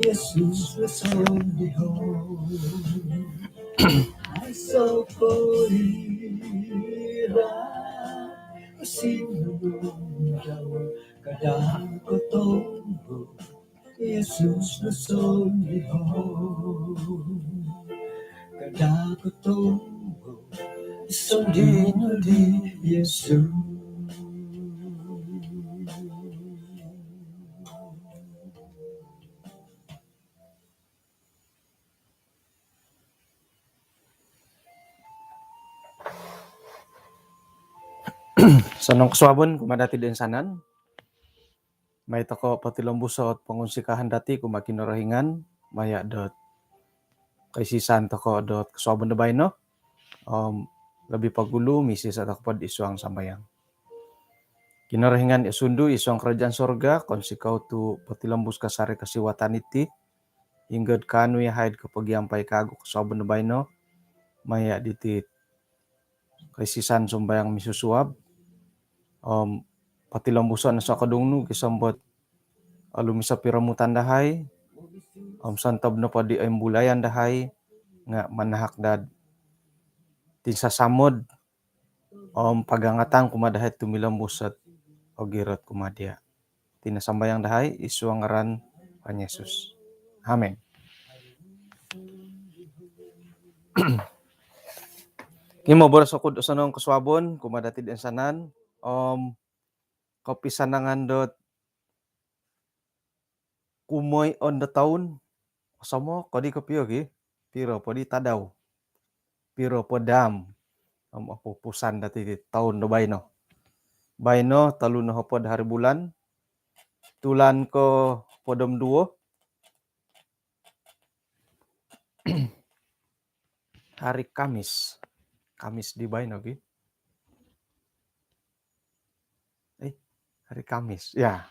Jesus was on the home. I saw Polira sinunod kadang kotombo. Jesus was on the home. Kadang kotombo. Isondino di Jesus. Sanong kaswabon kumadati din sanan. May toko patilombusot pangunsikahan dati kumakinarahingan maya dot kaisisan toko dot kaswabon na bay no. Lebih pagulo misis at akpad isuang sambayang. Kinarahingan isundu isuang kerajaan sorga konsikaw tu patilambus kasari kasiwatan iti hinggad kanu ya haid kapagyampai kago kaswabon na bay no. Maya diti kaisisan sumbayang misusuab. Patilambusan sa kadungnu kisambot alumisa piramutan dahay santab na pa di ay bulayan dahay nga manahak dad tinsa samod pagangatang kumadahay tumilambus at ogirot kumadya tinasambayang dahay isuang ngaran pan Yesus. Amen. Kimo boras ako sanong kaswabon kumadati din sanan kapisanangan dot kumoy on the town samo kadi kapiyo gi piro podi tadaw piro podam apupusan dati di tahun do bayno talun na hopod hari bulan tulan ko podom duo hari Kamis di bayno gi hari Kamis ya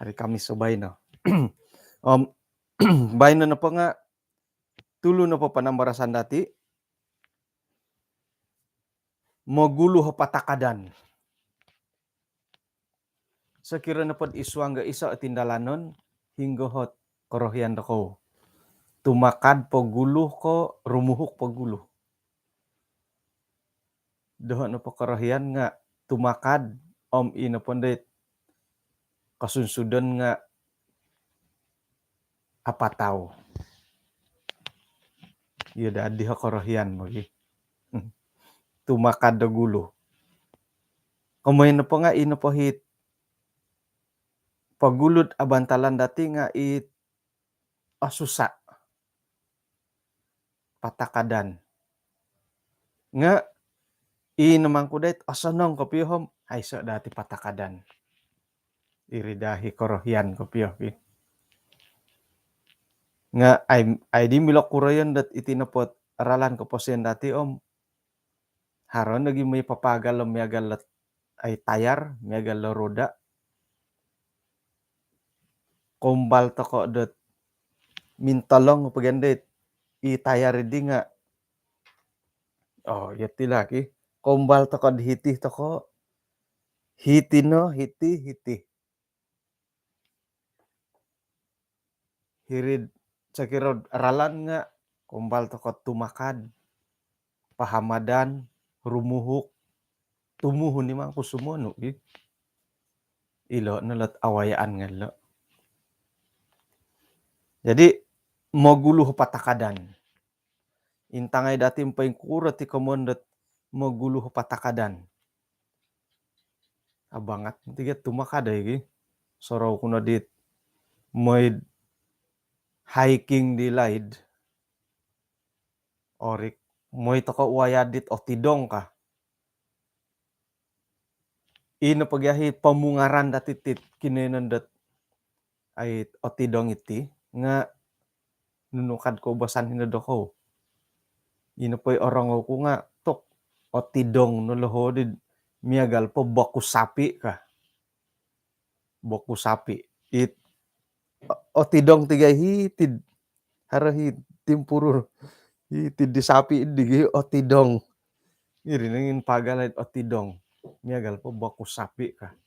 hari Kamis so bayno bayno na po nga tulo na po panambarasan dati mogulu patakadan sekira na pod isuang ga isa atindalanon hinggo hot korohian dako tumakad paguluh ko rumuhuk paguluh doon na po korohian nga tumakad ina pondet kasunsudan nga apataw yada di korohian magi tumakad da gulo kumoy na po nga ino po hit pagulod abantalan dati nga it asusa patakadan nga naman ko dahit asanong kopihom ay sa dati patakadan iridahi korohian kopiho nga ay di milok kurayan dat itinapot aralan ko po siyan dati haron nagi may papagal miyagal ay tayar miyagal roda kumbal to ko dat mintalong pagandit itayar di nga yati laki kumbal to ko hiti to ko hiti hirid sakirod aralan nga kumbal to ko tumakad pahamadan rumuhuk tumuhon ni mga kusumono ilo nalat awayaan nga lo jadi maguluh patakadan intangay dati mpay kura ti kamondat maguluh patakadan abangat tiga tumakad ay sorow kuno dit may hiking di laid orik moy to ka uwayadit o tidong ka ino pagyahi pamungaran dati tit kinenandat ay o tidong iti nga nunukad ko basan hinado ko ino po'y orang ko nga tok o tidong no lohodid miyagal po baku sapi ka baku sapi it o tidong tigay hitid harahi timpurur hitid di sapi digi o tidong iri nangin pagalay o tidong miyagal po baku sapi ka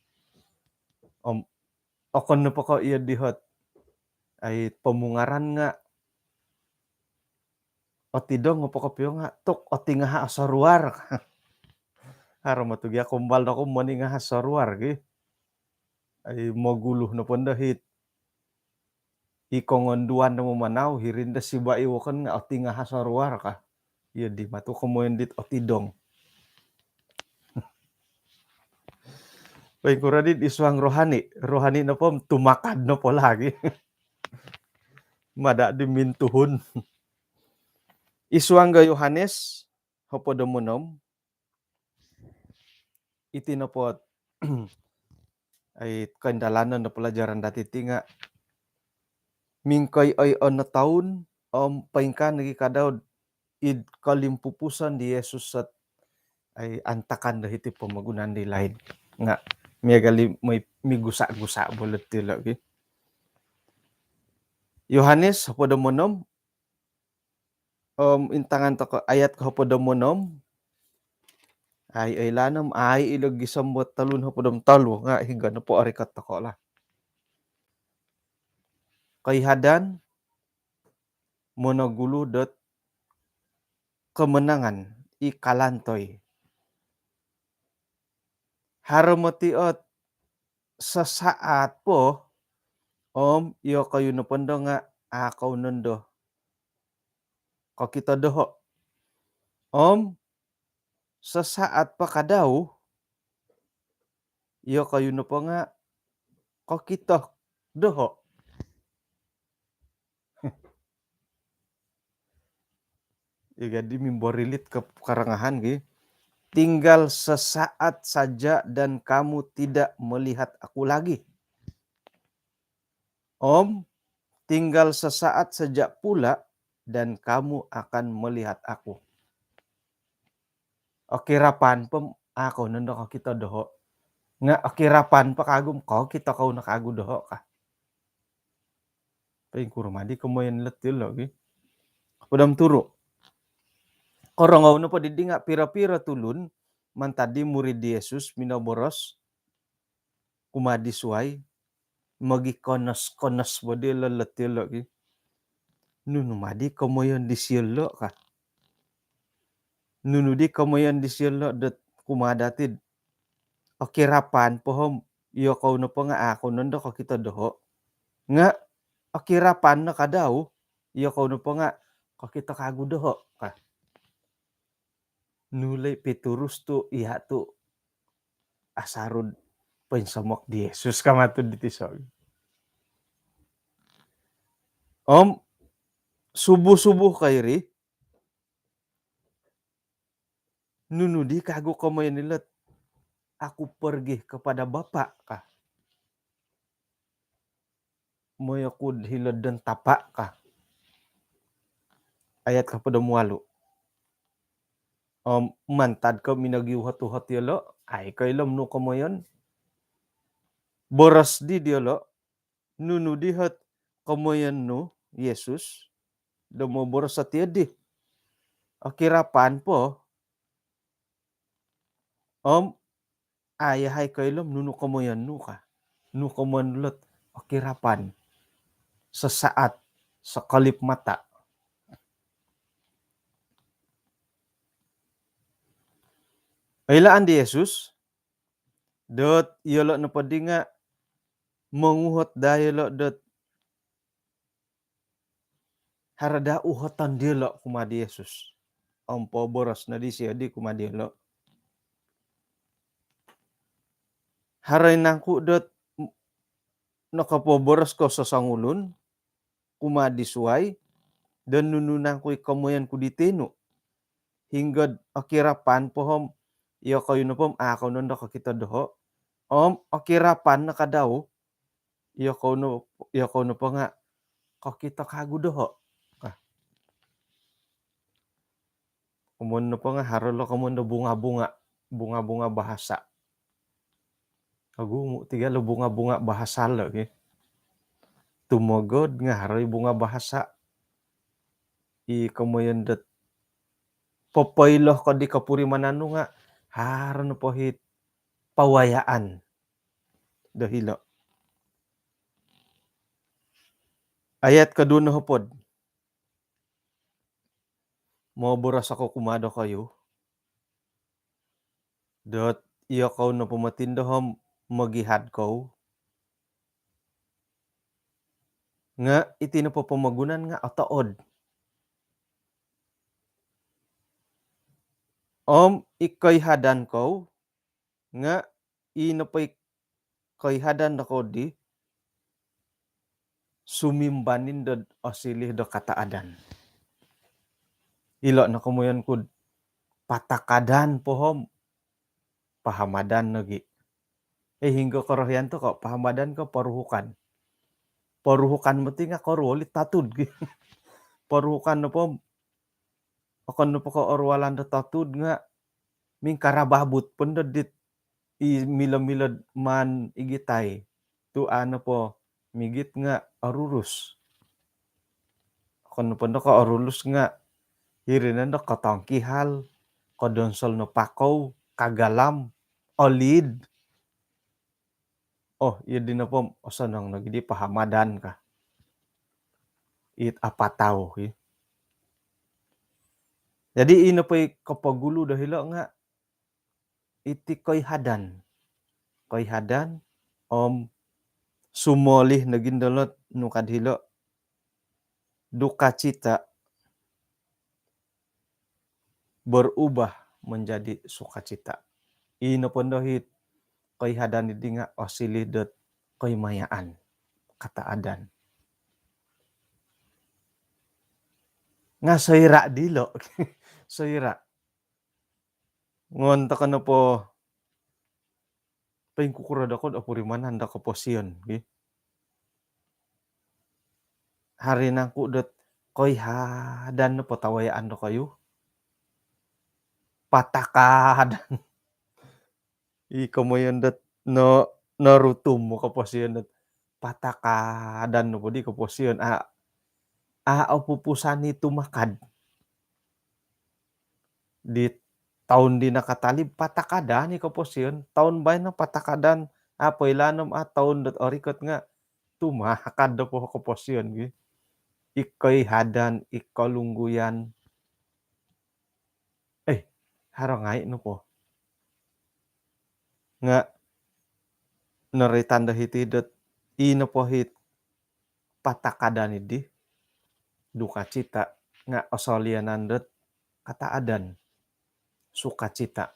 okon no po ko iya dihot ay pemungaran nga otidong ngopokopyo nga tok oti ngaha asaruar haro matugya kumbal na ko mani ngaha saruar ge ay maguluh na pon dahit ikongonduan na mo manaw hirinda si baiwakan nga oti ngaha saruar ka iya di matu kemoyan dit otidong Baik kuradit iswang rohani na pom tumakad na po lagi mada dimintuhun iswang ga Yohanes hopodomonom itinopot ay kendalanan na pelajaran dati tinga mingkay ay na taon paingkan lagi kadaw id kalimpupusan di Yesus at ay antakan dahiti pamagunan di lain nga miyagali may migusa-gusa bulat ti lagi Yohanes hopodomonom intangan to ayat ko hopodomonom ay lanam ay ilog gisambot talun hopodom talo nga higa na po arikat tako la kay hadan monoguludot kemenangan ikalantoy haramatiot sesaat po iyo kayo na pondo nga akaw nondo ko kita doho sesaat pa kadaw iyo kayo na po nga ko kita doho jadi mimborilit ke karangahan gi tinggal sesaat saja dan kamu tidak melihat aku lagi tinggal sesaat saja pula dan kamu akan melihat aku okirapan pem ako nando ko kita doho nga okirapan pa kagum ko kita kau nakagu doho ka paing kurmadi kemoyan letil lagi padam turu korongaw na pa didi nga pira-pira tulun mantadi murid Yesus minaboros kumadi suay magi konos bodi leletil lagi nunumadi kemoyan di sielo ka nunudi kemoyan di sielo det kumadatid okirapan pohom iyo kau na pa nga ako nando ko kita doho nga okirapan na kadaw iyo kau na pa nga ko kita kagu doho ka nulay piturus tu iha tu asarud pensamok di Yesus kamatud ditisog subuh-subuh kairi nunudi kagu komoyan nilet aku pergi kepada Bapa kah moyakud hilad dan tapak kah ayat kepada mualu mantad ka minagi hatu lo ay kailam no komoyan boras di dialo nunu dihat komoyan no Yesus demo boras sa tiadi akirapan po ayahay kailam nunu komoyan no ka nu komoyan lot akirapan sesaat sekalip mata ailaan di Yesus dot iyalo na padinga menguhot dayalo dot harada uhotan dialo kumadi Yesus po boros na di siya di kumadi lo haray nangku dot nakapoboros ko sa sangulun kumadi suay dan nununang ko'y kamoyan ko ditino hingga akirapan pohom iyo kayo na pom ako nondo ka kita doho akirapan na kadaw iyo ko no pa nga ka kita kagu doho kumon no pa nga harolo kumon no bunga bahasa agu tiga lo bunga bahasa lagi tumogod nga haroy bunga bahasa kamoyan dat popailoh ko di kapuri manano nga haron po hit pawayaan dahilo Ayat kadua hapod, mau boras ako kumado kayo, dot iyo kau no pamatindohom magihad kau, nga iti na pamagunan nga ataod. Ikay hadan kau, nga inapay kay hadan na ko di, sumimbanin do osilih do kataadan. Ilo na kumuyan kud patakadan pohom, pahamadan nagi. Hingga korohyan to ko, pahamadan ko paruhukan. Paruhukan mo ti nga korulit tatud. Paruhukan na po, akan na po ko orwalan do tatud nga, ming karababut pun do dit, milad-milad man igitay. Tu ano po, migit nga arurus. Akan na po na ko arulus nga, hirinan do katangkihal, kodonsol no pakaw, kagalam, olid. Iya din na po, osanang nagidi pahamadan ka. It apataw. Jadi ino pa'y kapagulo dahil nga, iti koy hadan. Koy hadan, sumolih naging dalot nukadhilo, duka cita berubah menjadi sukacita. Ino pun dohit, koy hadan idi nga osilih dot koy mayaan, kataadan. Nga soira dilo, soira. Ngon ka na po, paing kukurad ako, apurimanan da kaposiyon. Hari nangku dot koy hadan na po tawayaan do kayo. Patakadan. Ikaw mo yun dot no narutum mo kaposiyon dot patakadan no po di kaposiyon. Pupusan ni tumakad. Di taon di nakatalib patakadan ni kaposiyon. Taon ba na patakadan? Apoy lanom taon dot orikot nga tumakad do po kaposiyon. Ikoy hadan, ikaw lungguyan. Harangay no po. Nga naritan dahiti dot ino po hit patakadan idi duka cita nga osolianan dot kataadan sukacita.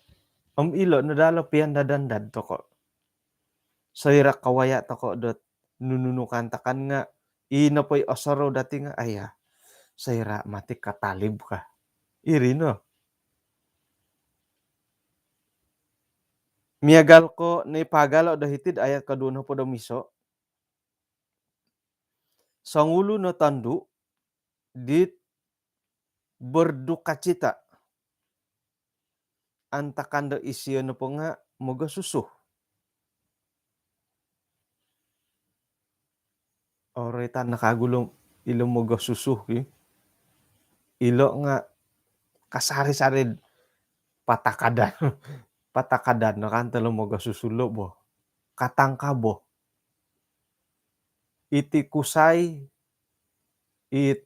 Ilo nadalo pian dadandad to ko. Soira kawaya to ko dot nununukan takan nga ino po'y osoro dati nga soira mati katalib ka. Iri no. Miagal ko ni pagalo dahitid ayat kadua po do miso. Sangulo no tandu dit berduka cita. Antakan do isiyo no po nga moga susuh. Oritan nakagulong ilo moga susuh. Ilo nga kasari-sari patakadan. Patakadan no kan talo moga susulo bo. Katangkabo. Iti kusay it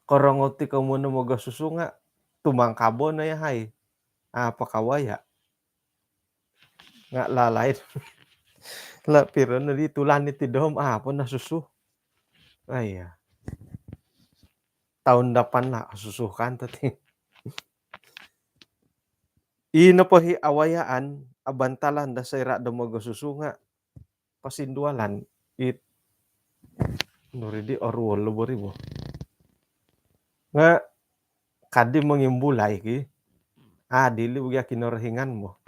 korongoti ka muna moga susu nga tumangkabo na yahay. Pakawaya. Nga lalay. Pero nalitulan iti dom po na susu. Tahun depan lah susukan tati. Ino po hi awayaan abantalan da sayra da moga susu nga pasindualan it nuridi orwol lo boribo. Nga kadi mangimbulay ki dili ugi kinorohingan mo.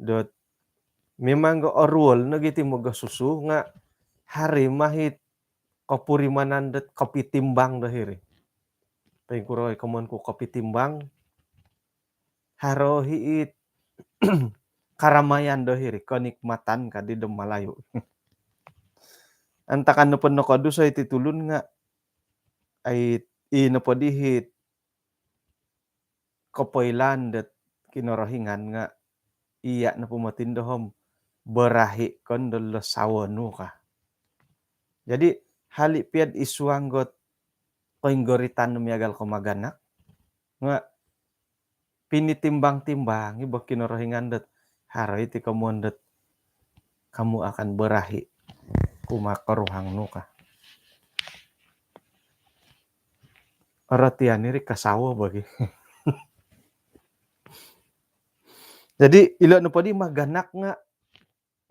Dot memang go orwol nagiti moga susu nga hari mahit kapurimanan dot kapitimbang dahiri. Pengkuroy kamon ko kapitimbang haro hiit karamayan dahiri kenikmatan kadi do malayo. Antakan no no kadu sa ititulun nga ay ino po dihit kapoylan dat kinorohingan nga iya na pumatindohom berahi kon dolo sawano ka. Jadi hali piad isuanggot koinggoritan miagal ko maganak nga pinitimbang-timbang iba kinorohingandet haray ti kamuandet kamu akan berahi kumakaruhang no ka. Aratian iri kasawa bagi. Jadi ilo no padi maganak nga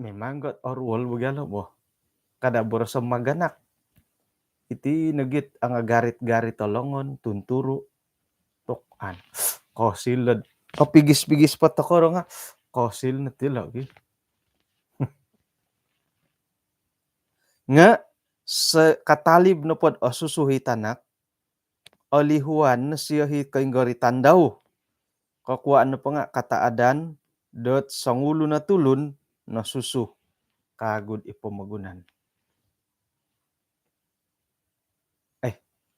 memang got orwol bagalo bo. Kada borosem maganak iti negit ang garit-garit tolongon tunturu tokan kosiled pigis-pigis pa takoro nga kosil na ti lagi nga sa katalib no pod o susuhitanak olihuan na siya hit kainggoritan daw kakuan no pa nga kataadan dot sangulo na tulun na susu kagud ipamagunan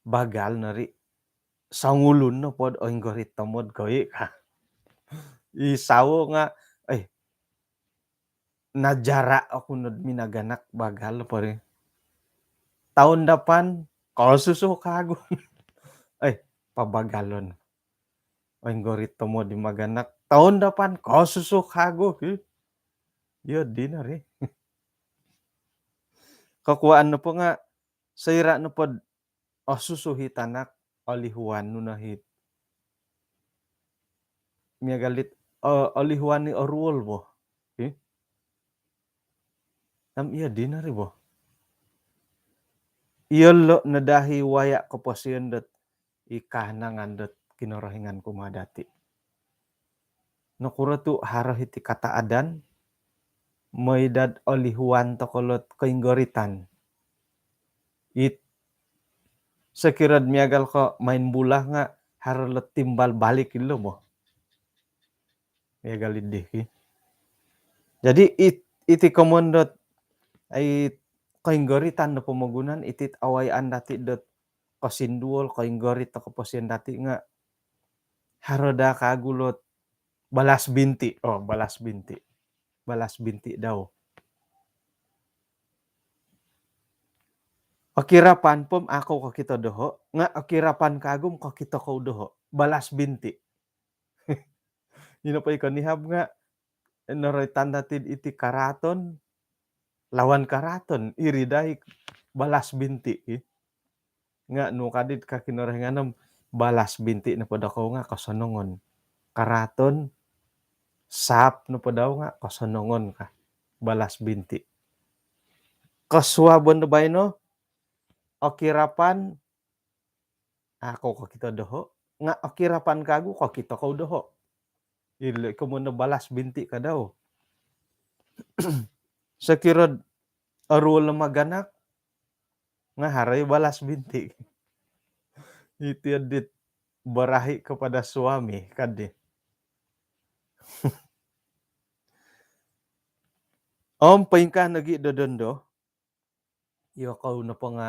bagal na ri sangulun no pod o inggorita mod koy ka isawo nga najara ako no minaganak bagal pa rin tahun depan kalau susu kago pabagalon inggorita mo di maganak tahun depan kalau susu kago yo di na rin kakuan no po nga sayra no pod o susuhitanak olihuan no nahit miagalit olihuan ni orwol bo nam iya di na rin bo iyolo nadahi waya kapasiyan dat ikahanangan dat kinorohingan kumadati nakura tu harah iti kataadan moidad olihuan tokolot kainggoritan it sekirad miagal ko main bulah nga haralot timbal balik ilo mo miagal idih jadi iti komondot ay kainggoritan na pamagunan itit awayan dati dot kasinduol kainggorit to kapasian dati nga haroda kagulot balas binti balas binti daw akirapan pom ako kakito doho nga akirapan kagum kakito ko doho balas binti yun pa ikanihab nga naroy tandatid iti karaton lawan karaton iriday balas binti nga no kadit kakinorahinganom balas binti na po daw nga kasanongon karaton sap no po daw nga kasanongon ka balas binti kaswabon na ba no akirapan ako kakito doho nga akirapan kagu kakito ko doho ili ko mo na balas binti ka daw sekirad arul na maganak nga haray balas binti iti adit barahi kepada suami kadi paingkah nagi dodondo yo kau na pa nga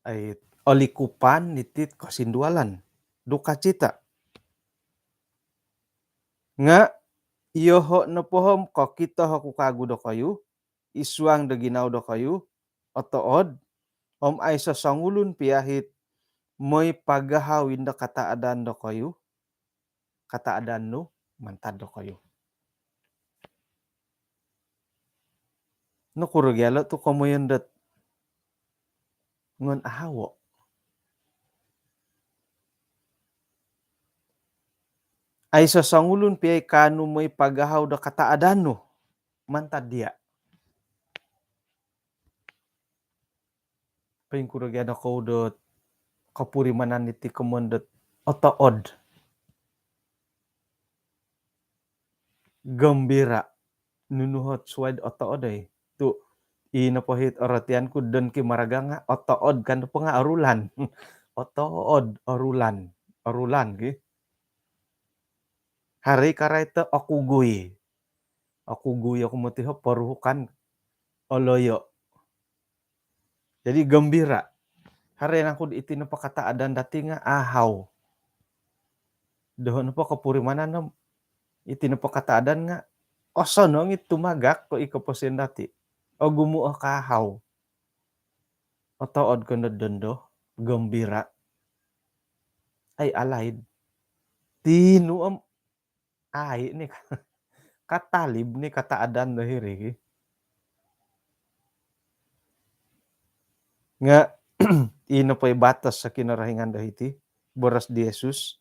ay olikupan nitit kasindualan duka cita nga iyo ho na pohom kakita ho kukagu do kayu isuang da ginaw do kayu otood ay sa sangulun piyahit moy pagahawin da kataadan do kayu kataadan no mantad do kayu no kurugyalo to kamoyan dat ngon ahawo ay sa sangulun piyay kanu moy pagahaw da kataadan no mantad dia paing kurugyado ko dot kapurimanan iti komondot otood gembira nunuhot suwad otood ay tu inapahit oratian ku don ki maraga nga otood kan po nga arulan otood arulan gi hari karayto akuguy ako motiho paruhukan oloyo jadi gembira hari nang kud iti napakataadan dati nga ahaw dohon po kapurimanan no iti napakataadan nga osonong it tumagak ko ikaposin dati o gumuo kahaw otood ko na dondo, gembira, ay alaid. Tinuam ay ni katalib ni kataadan na hiri. Nga ino pa'y batas sa kinarahingan dahiti, boras di Jesus.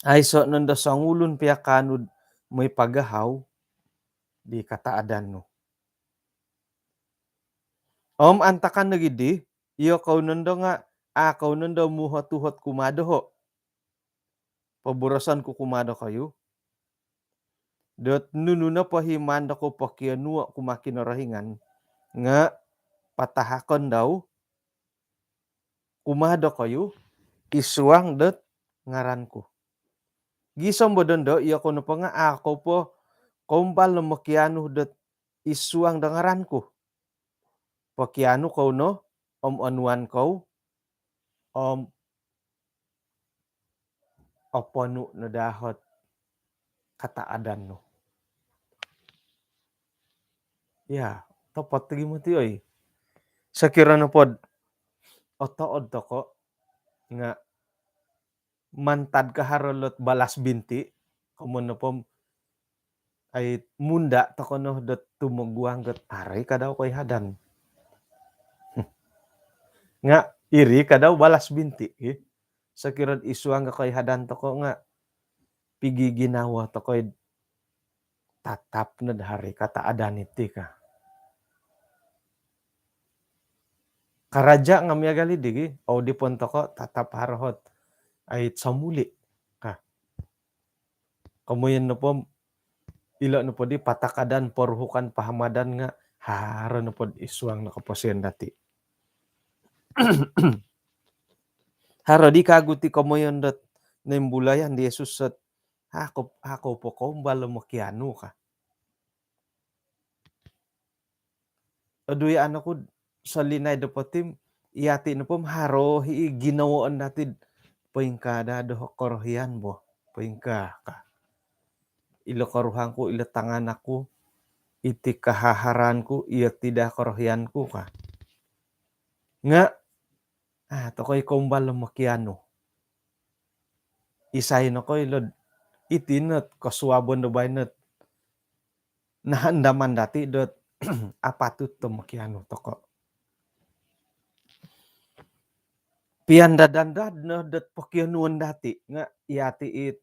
Ay so nanda sangulon piya kanud may pagahaw, di kataadan no. Antakan na gidi, iyo kau nanda nga, kau nanda muhat-tuhat kumado ho. Paburasan ko kumado kayo. Dot nununa pahimanda ko pakianua kumakinarahingan, nga patahakon daw, kumado kayo, isuang dot ngaran ko. Gisam ba dondo, iya ko na pa nga ako po, kumbal na makiano dot isuang da ngaran ko. Pakiano ko no, anuan ko, apano na dahot kataadan no. Ya, tapat lagi mo tiyo eh. Sa kira na pod, otood to ko, nga mantad ka harolot balas binti, kamo na po, ay munda to ko no, dot tumugwang dot aray ka daw ko'y hadan. Nga, iri ka daw balas binti eh. Sa kirad isuang ka ko'y hadan to ko nga, pigi ginawa to ko'y tatap na dari kataadan iti ka. Karaja nga miyagali digi, o di pon to ko, tatap harahot, ay samuli ka. Kamuyan na po, ilo na po di patakadan, porhukan, pahamadan nga, haro na po isuang nakaposyan dati. Haro di kaguti kamuyan dat nembulayan di Jesus at ako po ko, mbalo makiano ka. Aduy anak ko, sa linay da patim, iyati na po, haro, ginawaan natin, paingkada do korohian bo, paingka ka. Ilo karuhan ko, ilo tangan ako, iti kahaharan ko, iya tidak korohian ko ka. Nga, to ko'y kumbal makiano. Isay na ko'y lod, itinot, kasuabon do baynot, nahandaman dati dot, apatut to makiano to ko. Piandadandad no dot pakianuan dati, nga iyati it,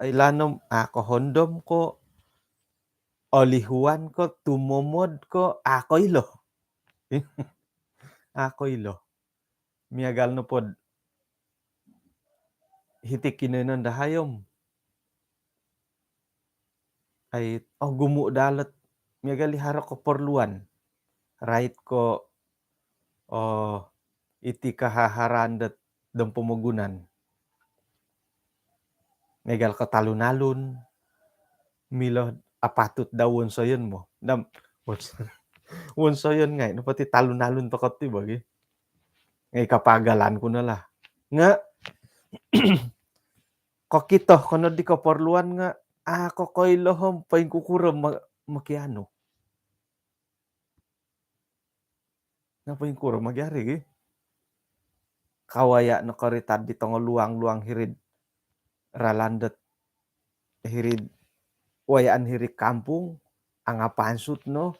ilanom, kohondom ko, olihuan ko, tumomod ko, ako'y lo. Ako'y lo. Miyagal no pod, hitik kinanon dahayom. Ay, gumu dalat, miyagal iharo ko porluan. Right ko, iti kahaharan dat dong pumugunan. Miyagal ko talunalun, milo apatut dawon so yun mo. Won so yun nga, no pati talunalun to kat tiba gi. Ngay kapagalan ko na la. Nga, kokito, kono di ko porluan nga, ako ko'y lohom, paing kukura makiano. Nga paing kura magyari gi. Kawaya no karitad di tongo luang-luang hirid, ralandet, hirid, wayaan hirid kampung, angapansut no.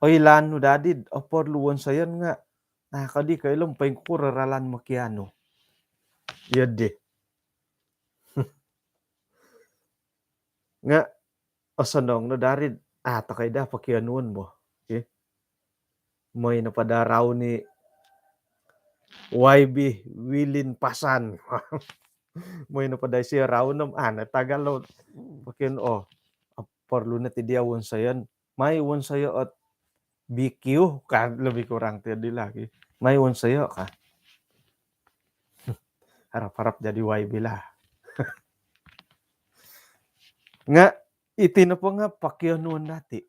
Oy lan no dadid, porluan sayon nga, kadi kailom, paing kukura ralan makiano. Yadi. Nga, osonong no darid, takay da pakianuan mo. Okay? May napadaraw ni YB Wilin Pasan. May napaday siya raw nam natagalaw. Pakin porlu na ti diawon sayan. May won sayo at BQ ka lebih kurang tadi lagi. May won sayo ka. Harap-harap jadi YB lah. Nga iti na po nga pakianuan dati.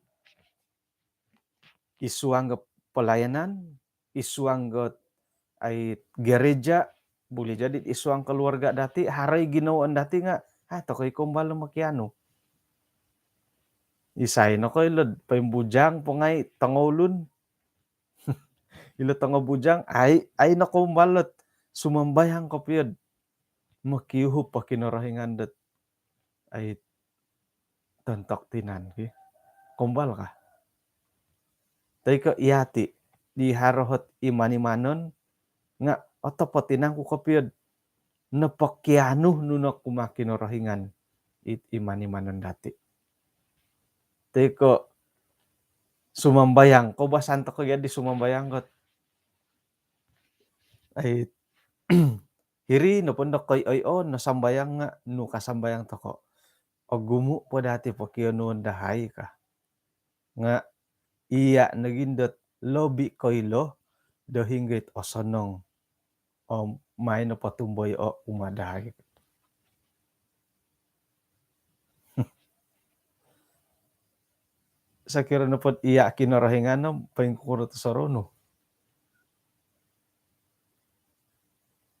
Isuang pelayanan, isuang ay gereja, boleh jadi isuang keluarga dati, haray ginawaan dati nga, to ko'y kumbal makiano. Isay na ko'y lod, paimbujang po ngay tangolun, ilo tanga bujang ay nakumbalot sumambayang kopyod makiuhup pakinarahingan det ay tontok tinan ki kumbal ka taiko iati di harohot imani-manon nga oto tinang ku kopyod napakianuh nuno kumakinarahingan it imani-manon dati taiko sumambayang ko basan to ko di sumambayang got ay hiri no pondok koy oy-on nasambayang nga no kasambayang to ko o gumu po dati pakianuan dahay ka nga iya nagindot lobi koylo do hinggit o sonong o may no patumboy o umadahay sa kira no pod iya kinarahingan no pangkuro to sorono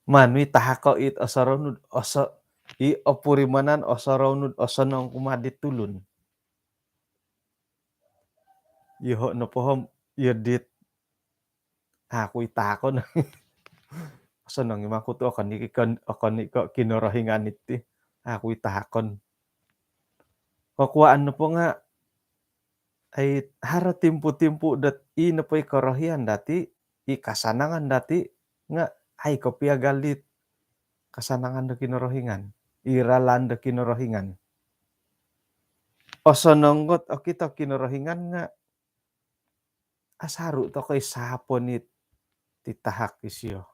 manwi tahako it osaronud oso i opurimanan osaronud osonong kumadit tulun iho no pohom yedit aku itakon sonong imakuto akan iko kinarahingan iti aku itakon kakuaan no po nga ay hara timpu-timpu dat ino po'y karahian dati i kasanangan dati nga ay kopia galit kasanangan da kinarahingan iralan da kinarahingan o sononggot o kita kinarahingan nga asaru to koy sapon it titahak isyo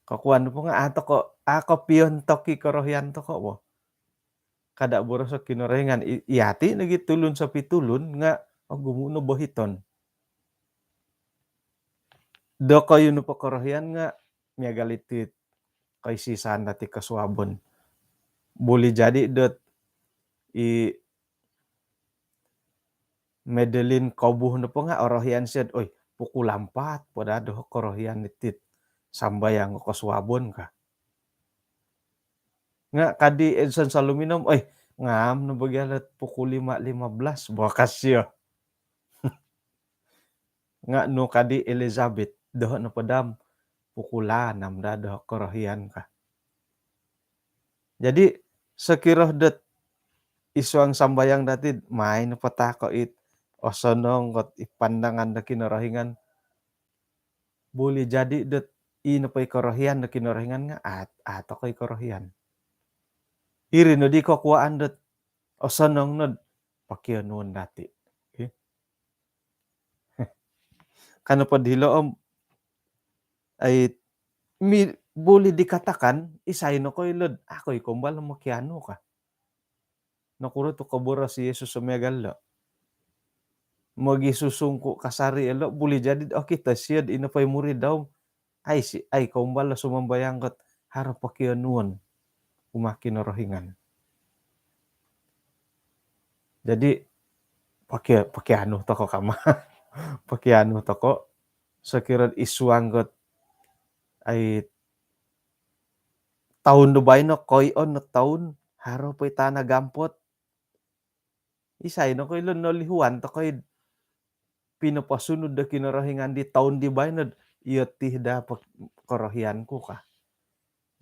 kakuan po nga ato ko ako piyon to ki karahian to ko bo kada boros sa kinarahingan iati nagitulon sa pitulon nga gumuno bohiton do kayo no pakarahian nga miagalitit kay sisan dati kasuabon boleh jadi dot i Medellin kobuh no po nga orahian siya oy pukul 4 pada do karahian itit sambayang kasuabon ka nga kadi Edson Saluminom oy ngam no bagyalat pukul 5:15 bakas siya nga no kadi Elizabeth doh no padam pukul 6 da do karahian ka jadi sekirah det isuang sambayang dati main no patako it o sonong got ipandangan da kinarahingan boleh jadi det ino pa'y karahian da kinarahingan nga ato ko'y karahian iri no di ko kuaan det o sonong no pakianuan dati kano pa diloom ay boleh dikatakan isay no ko'y lod ako'y kumbal makiano ka nakuro to kabura si Yesus sumiagallo magisusungko kasari elo boleh jadi kita siyad ino pa'y murid daw ay kumbal sumambayang got harap pakianuan kumakinarahingan jadi pakiano to ko kama pakiano to ko sekira isuanggot ay taon do bay no koy on no taon haro pa'y tana gampot isay no koy lon no lihuan to koy pinapasunod da kinarahingan di taon di bay no iyotih da karahian ko ka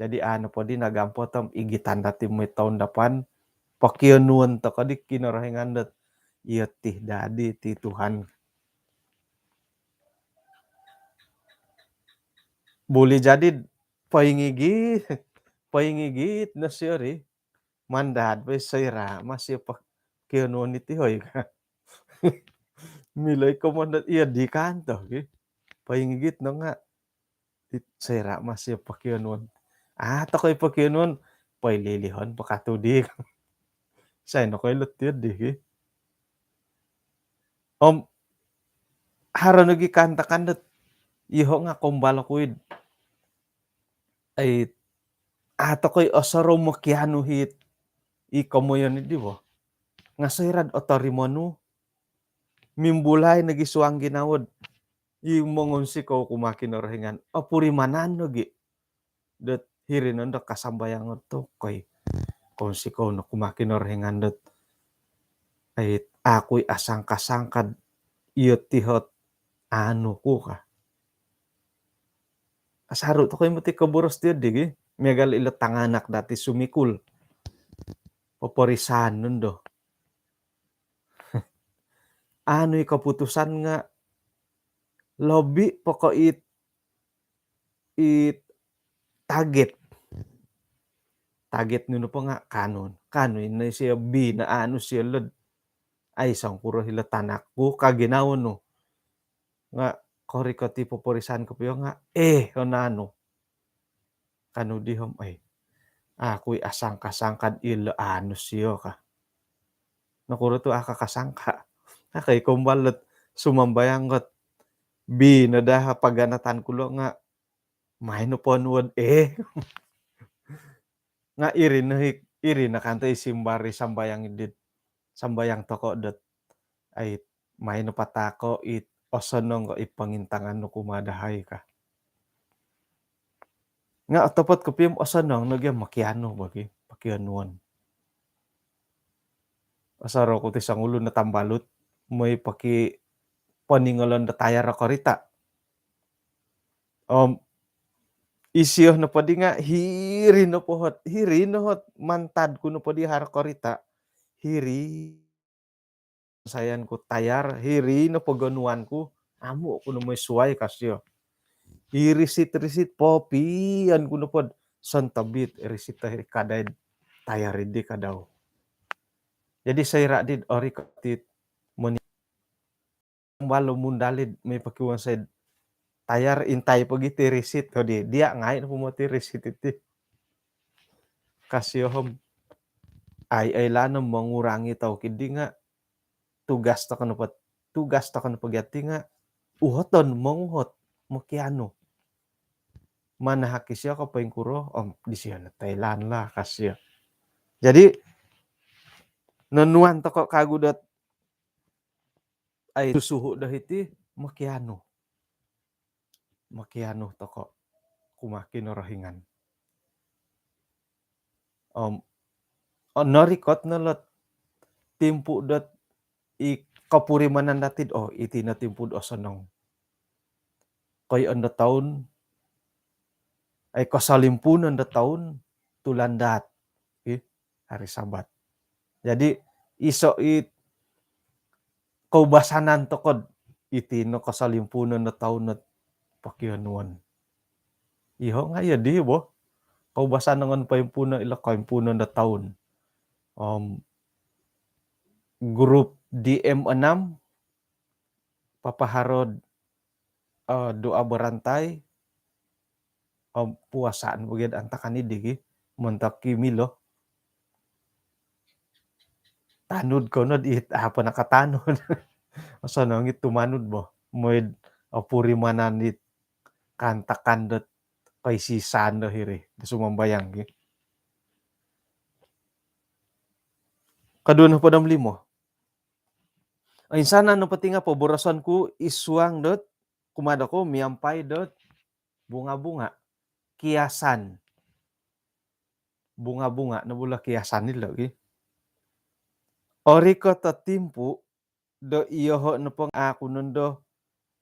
jadi ano po di nagampot igitan dati mo taon dapan pakianuan to ka di kinarahingan dat iyotih dadi ti Tuhan boleh jadi paingigit na siya ri mandad pa sayra masya pakianuan iti hoy ka milay komandat iya di kanto paingigit no nga sayra masya pakianuan to ko'y pakianuan paililihon pakatudik say no ko'y lutyod di haro nagi kanta-kandat iho nga kumbalo kuid ay ato ko'y osaro makiano hit ikamoyan di bo nga sayrad otorimonu mimbulay nagisuang ginawod imongonsi ko kumakinarahingan purimanan no gi dat hirinon da kasambayang to koy konsi ko no kumakinarahingan dat ay ako'y asangka-sangkad Iyo tihot anu ku ka, asaro to kayo mo ti kaboros ti dige, megal ila tanganak dati sumikul, paporisan do. Ano'y kaputusan nga lobi poko target. Target nuno po nga kanon. Kanoy na siya na ano siya lod. Ay sangkuro hila tanakbo kaginawan no. Nga kori ko ti poporisan ko piyo nga onano. Kano dihom ay ako'y asangka-sangkad ila ano siya ka. Nakuro to kasangka. Akay kumbalot sumambayanggot. Na daha paganatan kulo nga mahino ponwod nga iri na kantay simbari sambayang idit sambayang toko dot ay mahino patako osonong ko ipangintangan no kumadahay ka. Nga otopot ko pim osonong nagyan makiano bagi pakianuan. Asaro ko ti sangulo na tambalot may paningalon da tayar ako rita. Isiyo na padi nga hiri no hot mantad ko no padi har korita hiri sayan ko tayar hiri no paganuan ko amo ko no may suway kasyo risit popian ko no pod santabit risita hiri kaday tayar di kadaw jadi sayra did ori katit moni walo mundalid may pakiwan sa tayar intay pagiti risit di dia ngai no pumoti risit iti kasyo hom ay lanam mengurangi tau kidi nga tugas ta kano pagyati nga uhoton monghot makiano manahaki siya kapay kuro di siya na Thailand lah kasya jadi nanuan to ko kagudat ay susuho dahiti makiano to ko kumakin orahingan narikot na lot timpu dat kapurimanan natid iti na timpud osonong koy anda taon ay kasalimpunan da taon tulandat hari Sabat. Jadi iso kaubasanan tokod iti no kasalimpunan na taon na pakianuan. Iho nga ya di bo kaubasanan ngan paimpunan ila kaimpunan na taon. Grup DM6 papaharod doa berantai puasaan bagid antakan digi mentak kimilo tanud ko nod apa nakatanod asa nangit tumanod bo moy puri mananit kantakan dot kay sisan do hiri sumambayang kadun padam limo ay sana no pati nga poborosan ko isuang dot kumada ko miampay dot bunga-bunga kiasan bunga-bunga na bula kiasan nila ori ko tatimpu do iyoho na pang ako nundo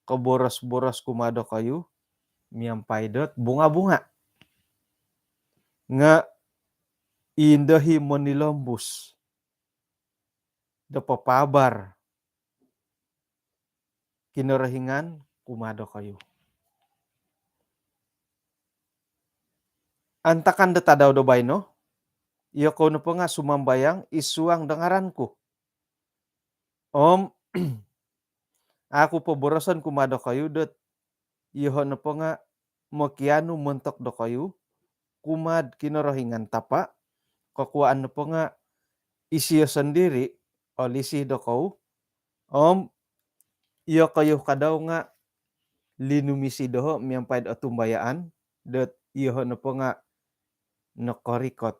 kaboros-boros kumado kayo miampay dot bunga-bunga nga indahi mo nilombus do papabar kinarahingan kumado kayo antakan da tadaw do bay no iyo ko na po nga sumambayang isuang dangaran ko ako po borosan kumado kayo dot iyo na po nga makiano montok do kayo kumad kinarahingan tapa kakuan na po nga isiyo sendiri o lisi do ko iyo kayo kadaw nga linumisi do miampay do tumbayaan dot iyo na po nga nakorikot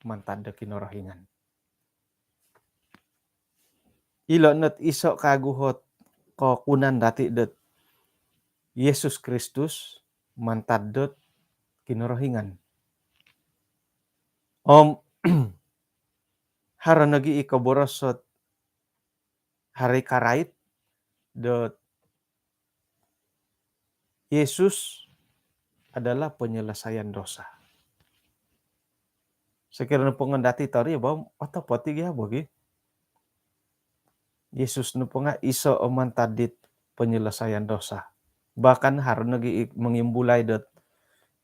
mantad do kinarahingan ilo not iso kaguhot ko kunan dati dot Yesus Kristus mantad dot kinarahingan hara nagi ikaborosot hari karait dot Yesus adalah penyelesaian dosa. Sekiranya pengendati tari bahwa atau poti ya bagi Yesus nupunga iso oman tadit penyelesaian dosa. Bahkan harus lagi mengimbulai dot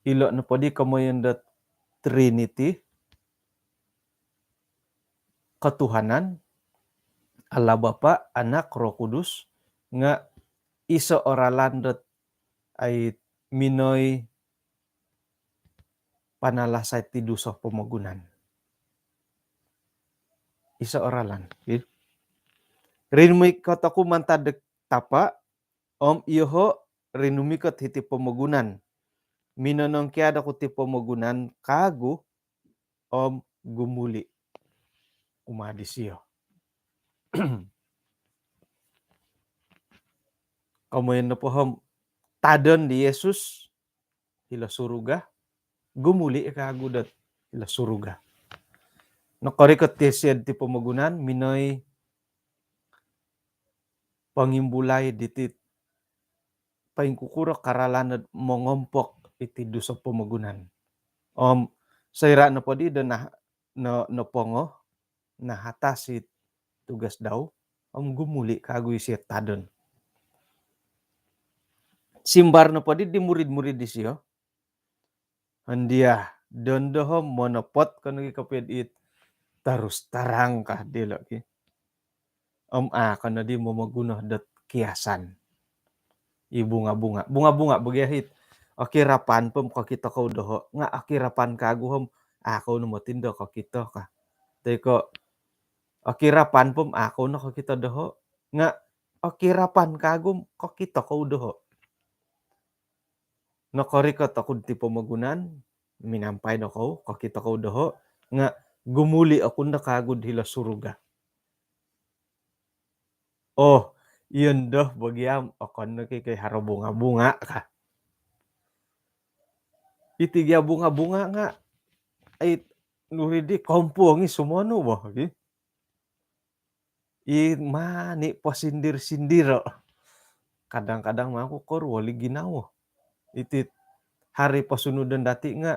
ilo nepodi kemoyen dot Trinity ketuhanan Allah Bapa, Anak, Roh Kudus nga iso oralan dot ay minoy panalasay ti duso pemogunan. Iso oralan. Rinumikot ako mantadek tapa iyoho rinumikot hiti pemogunan. Minonong kiada ko ti pemogunan kagu gumuli umadisiyo. Kamuyan na po tadon di Yesus ila suruga gumuli kagu dat ila suruga. Nakorikot ti siyad ti pemogunan minoy pangimbulay diti paingkukuro karalanad mongompok iti duso pemogunan. Sayra na po di na pongo na hatasi tugas daw gumuli kagu siya tadon. Simbar na po di murid-murid di siyo. Handia dondoho monopot kanu kaped it terus tarang kah dilo ki. Kanu di momogunoh dot kiasan. Bunga-bunga. Bunga-bunga bagahit. Akirapan pem ko kita ko doho. Nga akirapan kagu ako no motindo ko kita ka. Teko akirapan pem ako no ko kita doho. Nga akirapan kagum ko kita ko doho. Nakorikot ako ti pemogunan minampay na ko kita ko doho nga gumuli ako na kagud hila suruga. Iyon doh bagiam akon na kay haro bunga-bunga ka. Itigya bunga-bunga nga ay nuridi kompuangi sumono ba? Mani pasindir-sindiro. Kadang-kadang mako kor wali ginawo. Iti hari pasunudan dati nga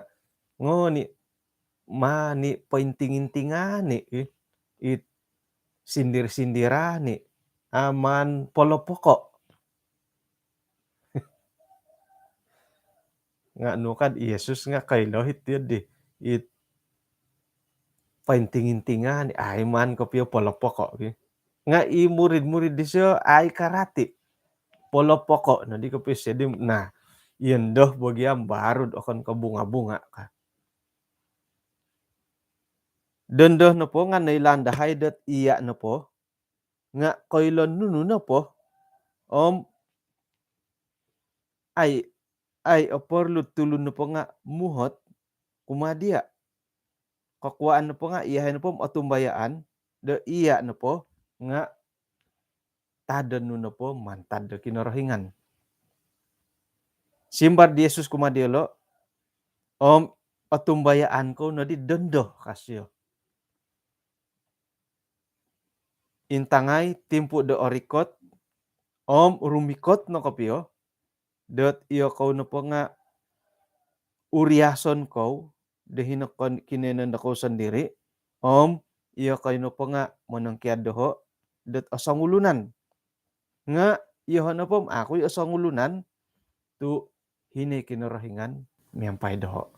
ngoni mani painting-intingani it sindir-sindirani aman polopoko nga nukad Yesus nga kaylo hit di it painting-intingani ay man kopyo polopoko nga murid-murid di siyo ay karati polopoko na di kopyo siya na iyan doh bagiam barud akan ka bunga-bunga ka. Dondoh na po nga nailandahay dat iya na po nga kailon nunu na po ay oporlut tulun na po nga muhot kumadia. Kakuaan na po nga iyahin na po atumbayaan da iya na po nga tadan na po mantad da kinarahingan. Simbar di Yesus kumadilo atumbayaan ko na di dondo kasyo. Intangay timpu de orikot rumikot no kapyo dot iyo ko na po nga uriason ko dahil kinenan ako sendiri iyo kayo na po nga manangkiad doho dot asangulunan nga iyo na po ako yung asangulunan tu hini kinarahingan miyampay doho.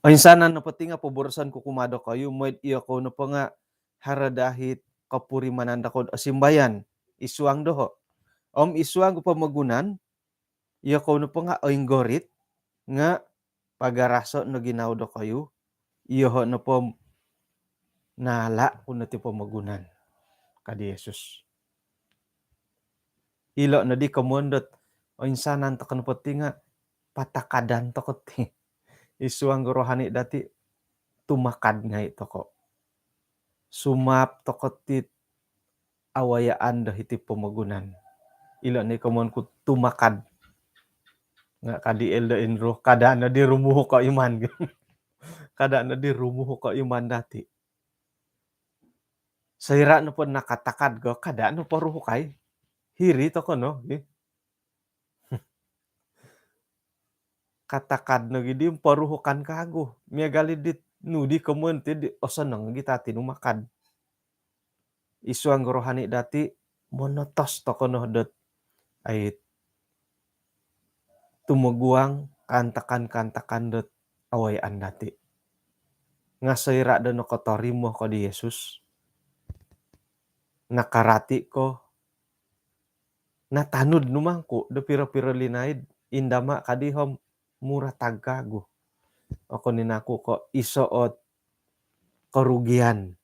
Insanan na pati nga paborosan ko kumado kayo mo'y iyo ko na po nga haradahit kapuri mananda ko asimbayan isuang doho. Isuang ko pamagunan iyo ko na po nga oinggorit nga pagaraso no ginaw do kayo iyo na po nala kuno ti pamagunan kadi Yesus. Ilo na di kamondot insanan ta kan pati nga patakadan to ti isuang rohani dati tumakad nga ito ko. Sumap to ti awayaan da hiti pamagunan. Ilo ni kamon ko tumakad nga kadi elda inro kada na di rumuho ka iman kada na di rumuho ka iman dati Saira no po nakatakad go kada no paruh kay hiri to ko no katakad no gidi paruhukan kago miagali dit nudi kemun ti di osanang gita tinumakad isuang rohani dati monotos to kono dot ay tumuguang kantakan dot awayan dati nga saira no kotori mo ko di Yesus nakarati ko natanud numangku do piro-piro linaid indama kadihom murah tagago ako ninaku ko isoot kerugian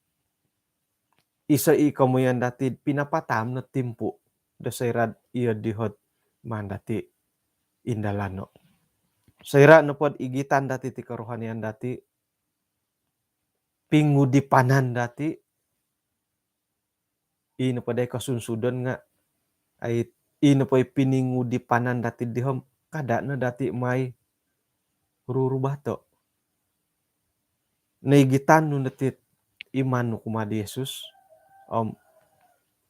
isa ikamuyan dati pinapatam no timpu da sairad iya dihot mandati indalano saira no pod igitan dati ti karohanian dati pingudipanan dati ino paday kasunsudon nga ay ino pa'y piningudipanan dati dihom kada na dati may rurubato naigitan no dati iman no kumadi Yesus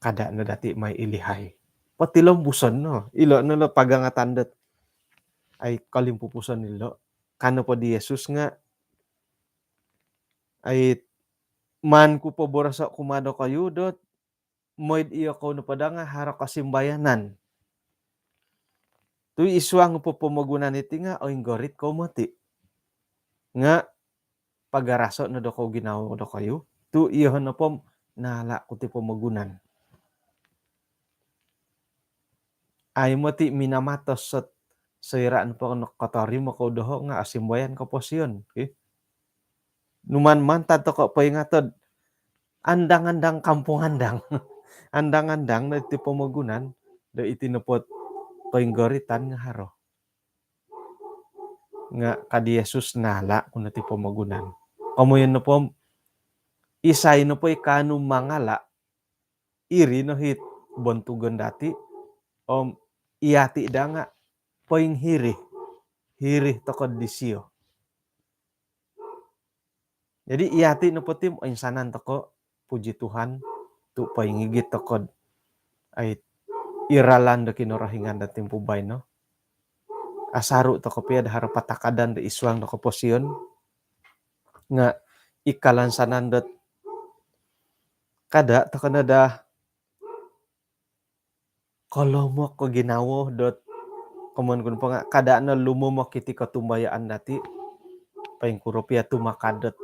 kada na dati may ilihay patilom buson no ilo no pagangatan dat ay kalimpupuson nilo kano pa di Yesus nga ay man ko po borasa kumado kayo dot moid iyo ko no pada nga haro kasimbayanan tu iswang po pamagunan iti nga o inggorit ko mati nga pagaraso no do ko ginawa do kayo tu iyo no po nala ko ti pamagunan ay mo ti minamatos sa sairaan po no katori mo ko doho nga asimbayan ko po siyon numan mantad to ko paingatod andang-andang kampung andang andang-andang na iti pamagunan da itinupot painggoritan nga haro nga kadi Yesus nala kuno ti pamagunan kamuyan no po isay no po ikano mangala iri no hit bontugon dati iyati da nga poing hiri tokod disiyo jadi iyati no po tim insanan toko puji Tuhan tu paingigit tokod ay iralan da kinorahingan da timpubay no asaru to kopia da haro patakadan da iswang da koposyon nga ikalansanan dat kada to kana da kolomok ko ginawo dot komon kun pa nga kada na lumumok iti katumbayaan dati paing kuropia tumakadet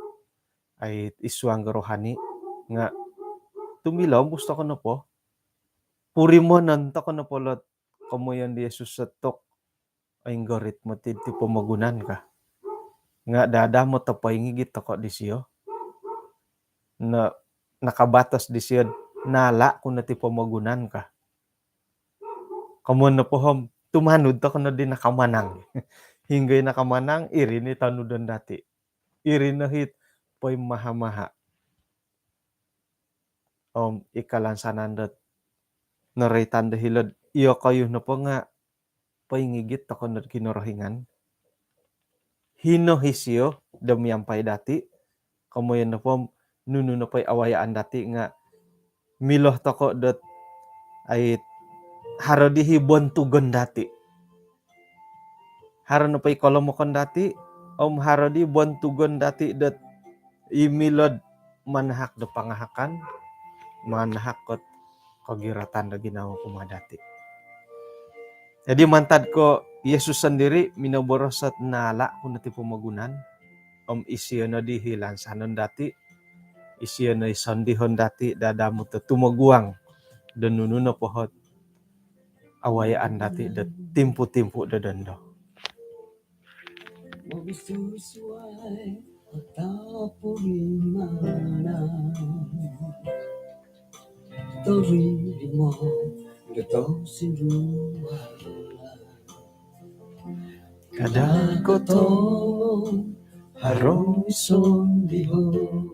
ay iswang rohani nga tumilaw gusto ko na po puri mo nan to ko na po lot kamuyan di Jesus satok ay gorit mo ti pamagunan ka nga dada mo to paingigit to ko di siyo na nakabatas di siyo nala kung na ti pamagunan ka kamon na po hom tumanud to ko na din nakamanang hinggay nakamanang iri ni tanudon dati iri na hit poy mahamaha ikalansanan dat naraitan da hilod iyo kayo na po nga paingigit to ko na kinorohingan hinohisyo damyampay dati kamuyan na po nuno na po'y awayaan dati nga miloh to ko dat ay haro di hibon tugon dati haro na po'y kolomokon dati haro di bon tugon dati dat imilod manahak da pangahakan manahak kot kagiratan da ginawa kumadati jadi mantad ko Yesus sendiri minoborosat nala kung nati pumagunan isiyo na di hilansanon dati isiyo na isondihon dati dadamu to tumaguang dan nuno na pohot awayaan dati da timpu-timpu da dando kadako to harong sondihon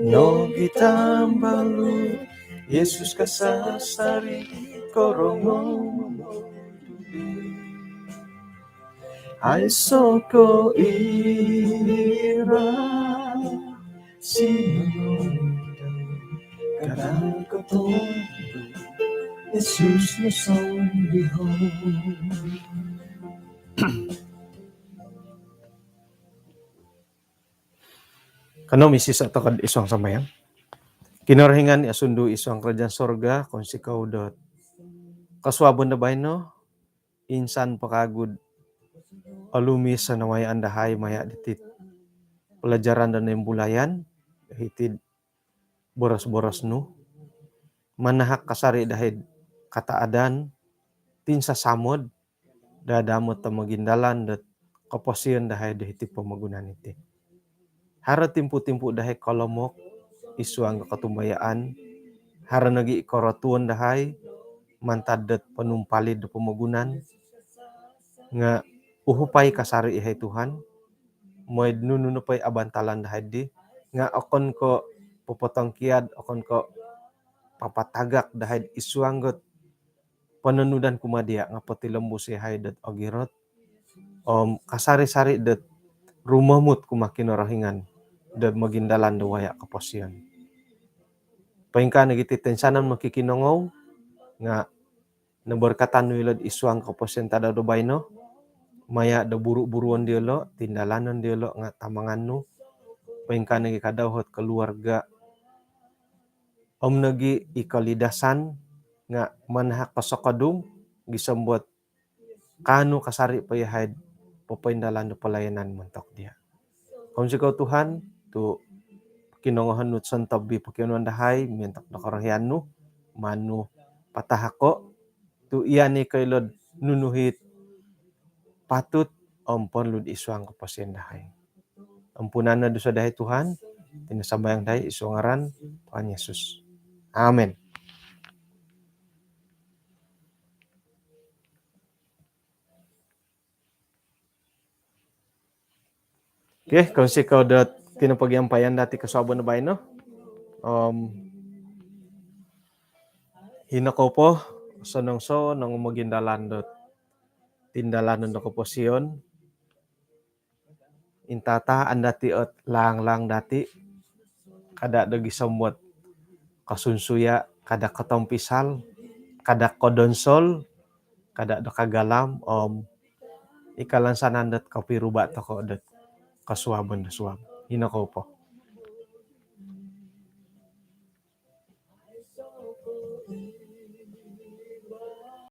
no gitambalu Yesus kasasari korongo Ay soko ira sinunod kadang katong Jesus na sa bihon. Kano misis ato kad isang samayan? Kinarahingan asundu isang kerajaan sorga kung si kaudot. Kaswabon na ba no? Insan pakagud alumis sa naway andahay maya ditit. Pelajaran dan yung bulayan, hitid boras-boras no. Manahak kasari dahil kataadan, tinsa samod, dadamot ta magindalan, dat kaposiyon dahil dahiti pamagunan iti. Hara timpu-timpu dahil kolomok, isuang katumbayaan, hara nagi ikoratuan dahil, mantadat panumpalid do pamagunan, nga uhupay kasari ihay Tuhan, mo'y nununupay abantalan dahil di, nga akon ko pupotong kiad, akon ko papatagak dahil isuanggot pananudan kumadia nga patilambo si haydat ogirot kasari-sari dat rumamut kumakinarahingan dat magindalan do waya kaposyon. Paingka nagititensanan makikinongaw nga naberkatan wilad isuang kaposyon tada do bayno maya da buru-buruan diolo tindalanan diolo nga tamangan no paingka nagikadawhot keluarga nagi ikalidasan nga manahak pasakadum gisambot kano kasari payahed papaindalan do pelayanan mentok dia. Kung sikaw Tuhan tu kinongohan nut santabi pakianuan dahay mentok na karahian no manu patahako tu iyani kaylod nunuhit patut ampon lud isuang kapasyan dahay. Ampunan na do sa dahay Tuhan tinasambayang dahay isuangaran Tuhan Yesus. Amen. Okay, kung si kau dat tinapagyampayan dati kasabon na ba no? Hinako po sa nangso nang magindalan dot tindalanan do kaposyon. Intata andati at lang dati kada dagi samwat kasunsuya kada katompisal kada kodonsol kada do kagalam ikalansanan dat kapiruba to ko dat kasuaban na suab. Hinako po.